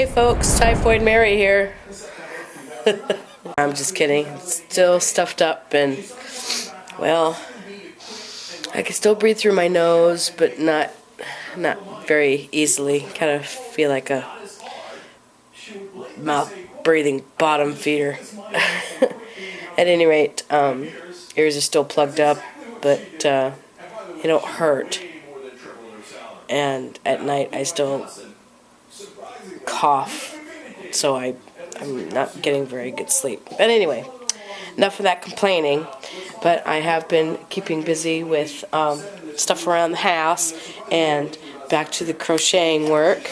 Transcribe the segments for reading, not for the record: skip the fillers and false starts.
Hey folks, Typhoid Mary here. I'm just kidding. Still stuffed up and, well, I can still breathe through my nose, but not very easily. Kind of feel like a mouth breathing bottom feeder. At any rate, ears are still plugged up, but they don't hurt. And at night I still cough, so I'm not getting very good sleep. But anyway, enough of that complaining. But I have been keeping busy with stuff around the house and back to the crocheting work,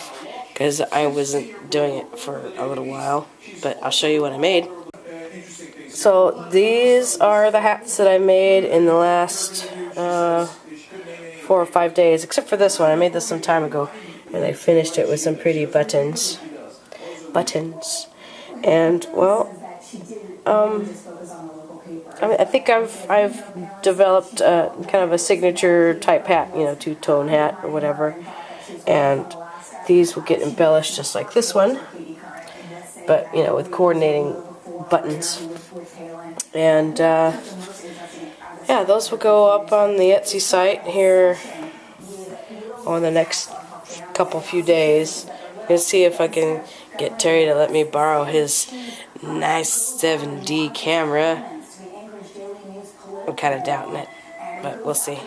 because I wasn't doing it for a little while. But I'll show you what I made. So these are the hats that I made in the last 4 or 5 days, except for this one. I made this some time ago, and I finished it with some pretty buttons. And well, I think I've developed kind of a signature type hat, you know, two-tone hat or whatever. And these will get embellished just like this one, but you know, with coordinating buttons. And yeah, those will go up on the Etsy site here on the next few days. I'm gonna see if I can get Terry to let me borrow his nice 7D camera. I'm kind of doubting it, but we'll see.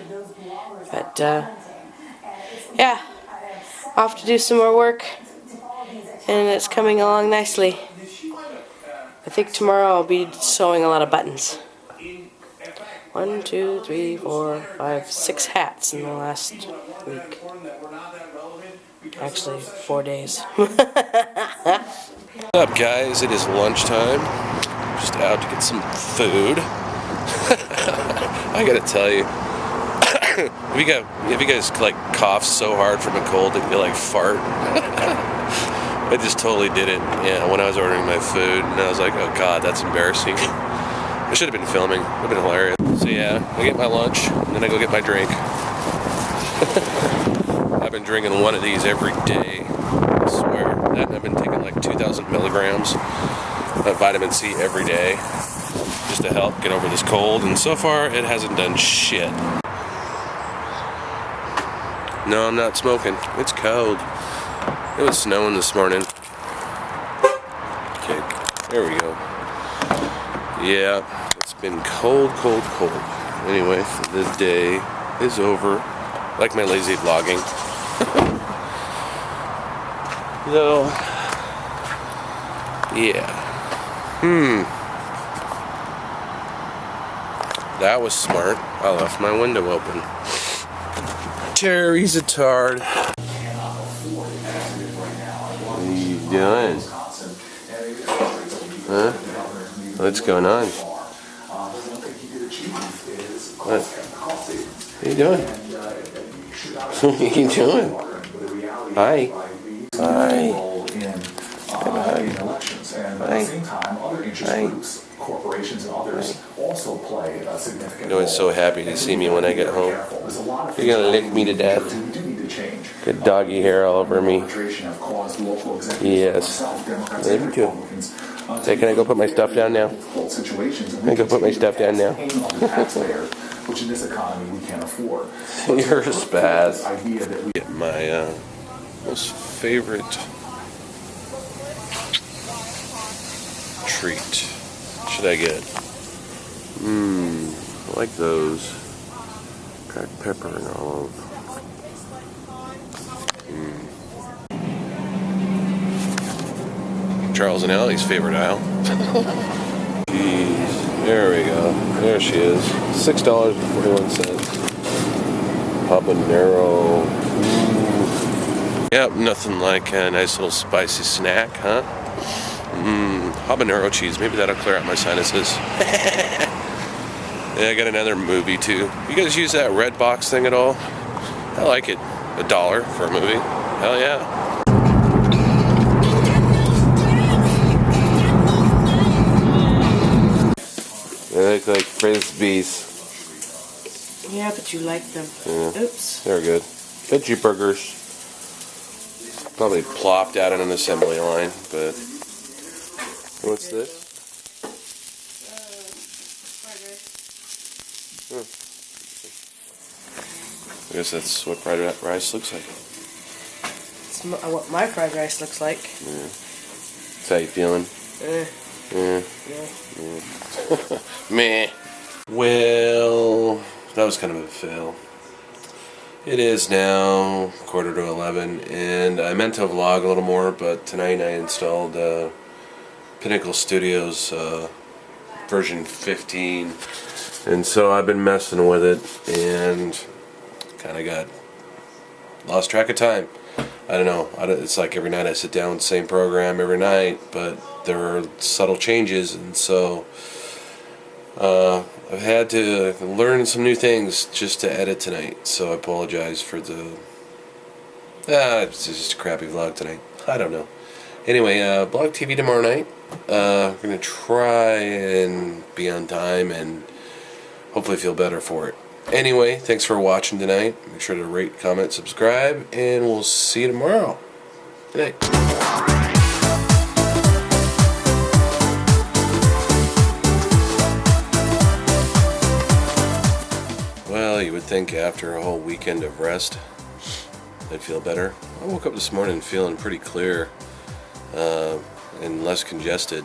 But yeah, I'll have to do some more work, and it's coming along nicely. I think tomorrow I'll be sewing a lot of buttons. 1, 2, 3, 4, 5, 6 hats in the last week. Actually, 4 days. What's up, guys? It is lunchtime. Just out to get some food. I gotta tell you, if you guys like cough so hard from a cold that you like fart, I just totally did it. Yeah, when I was ordering my food, and I was like, oh god, that's embarrassing. I should have been filming. It would have been hilarious. So yeah, I get my lunch, and then I go get my drink. I've been drinking one of these every day, I swear. That, and I've been taking like 2,000 milligrams of vitamin C every day, just to help get over this cold, and so far it hasn't done shit. No, I'm not smoking. It's cold. It was snowing this morning. Okay, there we go. Yeah, it's been cold. Anyway, the day is over. I like my lazy vlogging. So, yeah. That was smart. I left my window open. Terry's a tard. What are you doing? Huh? What's going on? What? What are you doing? What are you doing? Hi. Hi. Corporations and others also play a significant role. You know, it's so happy to see me when I get home. You're gonna lick me to death. Good doggy hair all over me. Yes. Love you too. Hey, can I go put my stuff down now? Can I go put my stuff down now? Which in this economy we can't afford. You're a spaz. Get my most favorite treat. What should I get? I like those. Cracked pepper and olive. Charles and Allie's favorite aisle. Jeez. There we go. There she is. $6.41. Habanero. Yep, nothing like a nice little spicy snack, huh? Habanero cheese. Maybe that'll clear out my sinuses. Yeah, I got another movie too. You guys use that Redbox thing at all? I like it. $1 for a movie. Hell yeah. They look like Frisbees. Yeah, but you like them. Yeah. Oops. They're good. Veggie burgers. Probably plopped out on an assembly line, but what's this? I guess that's what fried rice looks like. It's what my fried rice looks like. Yeah. So how you feeling? Meh. Well, that was kind of a fail. It is now 11:15, and I meant to vlog a little more, but tonight I installed Pinnacle Studios version 15, and so I've been messing with it, and kind of lost track of time. I don't know. It's like every night I sit down with the same program every night, but there are subtle changes, and so I've had to learn some new things just to edit tonight. So I apologize for the it's just a crappy vlog tonight. I don't know. Anyway, Blog TV tomorrow night. We're gonna try and be on time and hopefully feel better for it. Anyway, thanks for watching tonight. Make sure to rate, comment, subscribe, and we'll see you tomorrow. Good night. Well, you would think after a whole weekend of rest, I'd feel better. I woke up this morning feeling pretty clear and less congested.